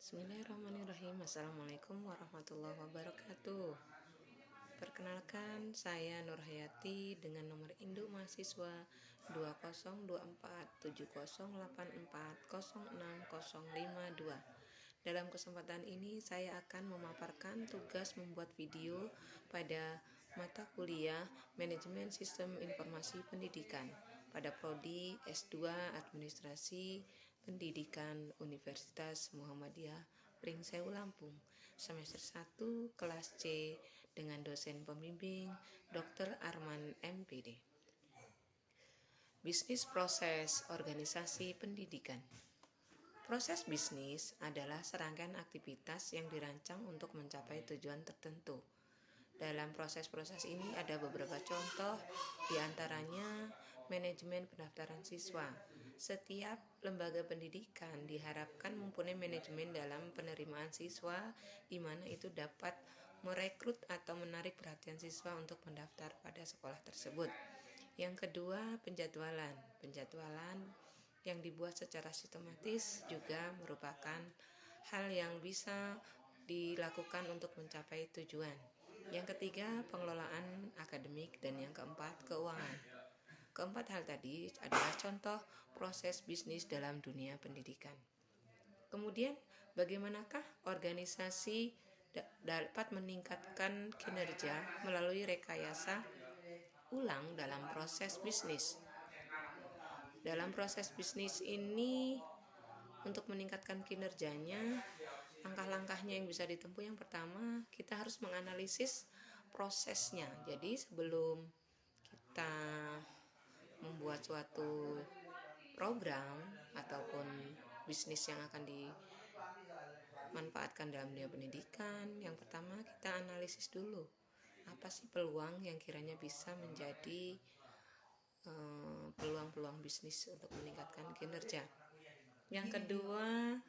Bismillahirrahmanirrahim. Assalamualaikum warahmatullahi wabarakatuh. Perkenalkan, saya Nur Hayati dengan nomor induk mahasiswa 202470840602. Dalam kesempatan ini saya akan memaparkan tugas membuat video pada mata kuliah Manajemen Sistem Informasi Pendidikan pada prodi S2 Administrasi Pendidikan Universitas Muhammadiyah Pringsewu Lampung, semester 1 kelas C dengan dosen pembimbing Dr. Arman MPD. Bisnis proses organisasi pendidikan. Proses bisnis adalah serangkaian aktivitas yang dirancang untuk mencapai tujuan tertentu. Dalam proses-proses ini ada beberapa contoh, diantaranya manajemen pendaftaran siswa. Setiap lembaga pendidikan diharapkan mempunyai manajemen dalam penerimaan siswa, di mana itu dapat merekrut atau menarik perhatian siswa untuk mendaftar pada sekolah tersebut. Yang kedua, penjadwalan. Penjadwalan yang dibuat secara sistematis juga merupakan hal yang bisa dilakukan untuk mencapai tujuan. Yang ketiga, pengelolaan akademik, dan yang keempat, keuangan. Keempat hal tadi adalah contoh proses bisnis dalam dunia pendidikan. Kemudian, bagaimanakah organisasi dapat meningkatkan kinerja melalui rekayasa ulang dalam proses bisnis? Dalam proses bisnis ini, untuk meningkatkan kinerjanya, langkah-langkahnya yang bisa ditempuh, yang pertama, kita harus menganalisis prosesnya. Jadi sebelum kita membuat suatu program ataupun bisnis yang akan dimanfaatkan dalam dunia pendidikan, yang pertama kita analisis dulu apa sih peluang yang kiranya bisa menjadi peluang-peluang bisnis untuk meningkatkan kinerja. Yang kedua,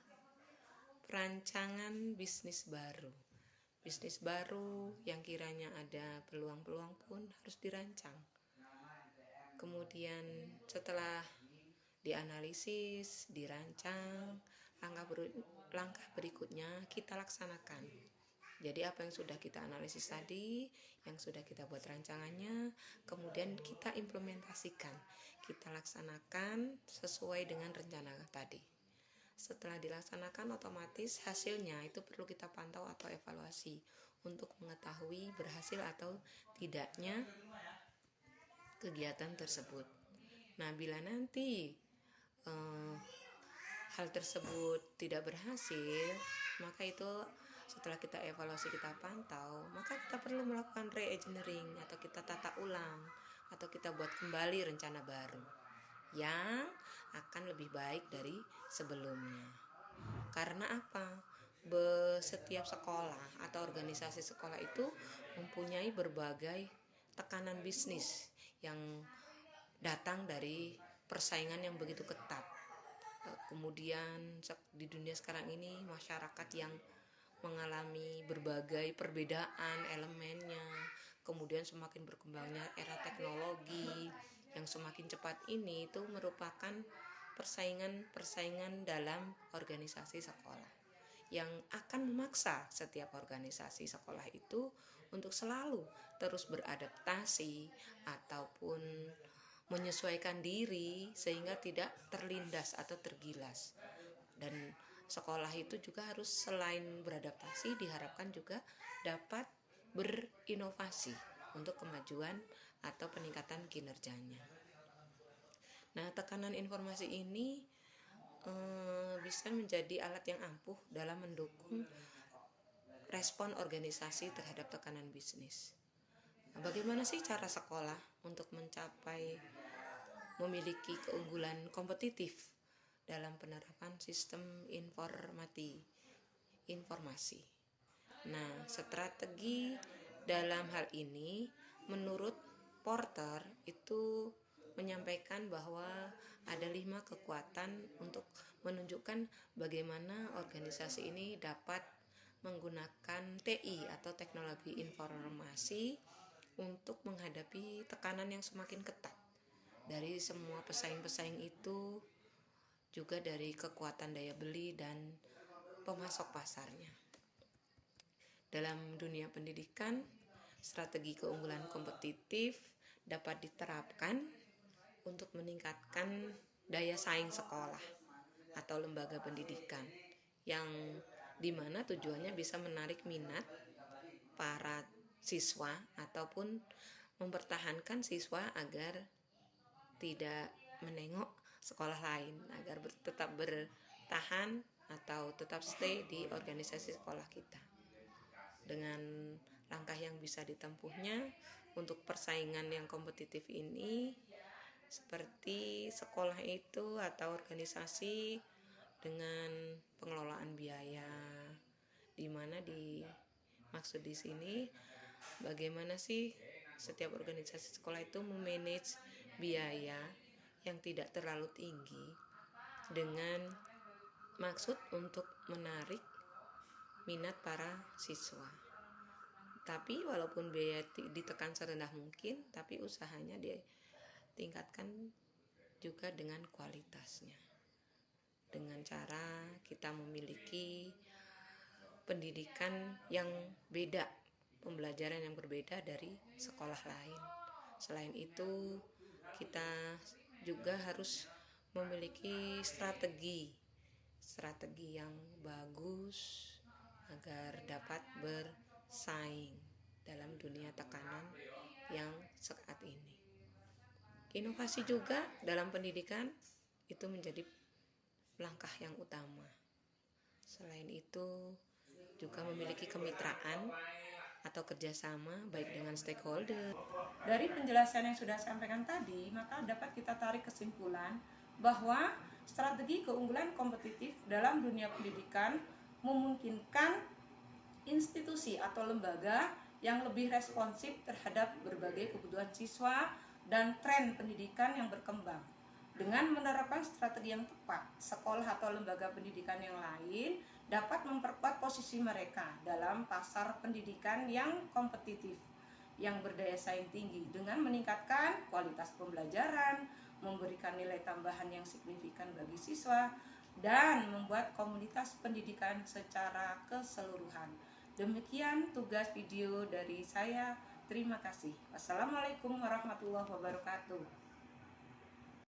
perancangan bisnis baru. Bisnis baru yang kiranya ada peluang-peluang pun harus dirancang. Kemudian setelah dianalisis, dirancang, langkah berikutnya kita laksanakan. Jadi apa yang sudah kita analisis tadi, yang sudah kita buat rancangannya, kemudian kita implementasikan, kita laksanakan sesuai dengan rencana tadi. Setelah dilaksanakan, otomatis hasilnya itu perlu kita pantau atau evaluasi untuk mengetahui berhasil atau tidaknya kegiatan tersebut. Nah, bila nanti hal tersebut tidak berhasil, maka itu setelah kita evaluasi, kita pantau, maka kita perlu melakukan re-engineering atau kita tata ulang atau kita buat kembali rencana baru yang akan lebih baik dari sebelumnya. Karena apa? Setiap sekolah atau organisasi sekolah itu mempunyai berbagai tekanan bisnis yang datang dari persaingan yang begitu ketat. Kemudian di dunia sekarang ini masyarakat yang mengalami berbagai perbedaan elemennya, kemudian semakin berkembangnya era teknologi yang semakin cepat ini, itu merupakan persaingan dalam organisasi sekolah yang akan memaksa setiap organisasi sekolah itu untuk selalu terus beradaptasi ataupun menyesuaikan diri sehingga tidak terlindas atau tergilas. Dan sekolah itu juga harus selain beradaptasi, diharapkan juga dapat berinovasi untuk kemajuan atau peningkatan kinerjanya. Nah, tekanan informasi ini bisa menjadi alat yang ampuh dalam mendukung respon organisasi terhadap tekanan bisnis. Nah, bagaimana sih cara sekolah untuk mencapai memiliki keunggulan kompetitif dalam penerapan sistem informasi? Nah, strategi dalam hal ini menurut Porter itu menyampaikan bahwa ada 5 kekuatan untuk menunjukkan bagaimana organisasi ini dapat menggunakan TI atau teknologi informasi untuk menghadapi tekanan yang semakin ketat dari semua pesaing-pesaing itu, juga dari kekuatan daya beli dan pemasok pasarnya. Dalam dunia pendidikan, strategi keunggulan kompetitif dapat diterapkan untuk meningkatkan daya saing sekolah atau lembaga pendidikan, yang dimana tujuannya bisa menarik minat para siswa ataupun mempertahankan siswa agar tidak menengok sekolah lain, agar tetap bertahan atau tetap stay di organisasi sekolah kita. Dengan langkah yang bisa ditempuhnya untuk persaingan yang kompetitif ini, seperti sekolah itu atau organisasi dengan pengelolaan biaya, di mana dimaksud di sini bagaimana sih setiap organisasi sekolah itu memanage biaya yang tidak terlalu tinggi dengan maksud untuk menarik minat para siswa. Tapi walaupun biaya ditekan serendah mungkin, tapi usahanya ditingkatkan juga dengan kualitasnya. Dengan cara kita memiliki pendidikan yang beda, pembelajaran yang berbeda dari sekolah lain. Selain itu, kita juga harus memiliki strategi yang bagus agar dapat bersaing dalam dunia tekanan yang saat ini. Inovasi juga dalam pendidikan itu menjadi langkah yang utama. Selain itu, juga memiliki kemitraan atau kerjasama baik dengan stakeholder. Dari penjelasan yang sudah saya sampaikan tadi, maka dapat kita tarik kesimpulan bahwa strategi keunggulan kompetitif dalam dunia pendidikan memungkinkan institusi atau lembaga yang lebih responsif terhadap berbagai kebutuhan siswa dan tren pendidikan yang berkembang. Dengan menerapkan strategi yang tepat, sekolah atau lembaga pendidikan yang lain dapat memperkuat posisi mereka dalam pasar pendidikan yang kompetitif, yang berdaya saing tinggi dengan meningkatkan kualitas pembelajaran, memberikan nilai tambahan yang signifikan bagi siswa, dan membuat komunitas pendidikan secara keseluruhan. Demikian tugas video dari saya. Terima kasih. Wassalamualaikum warahmatullahi wabarakatuh.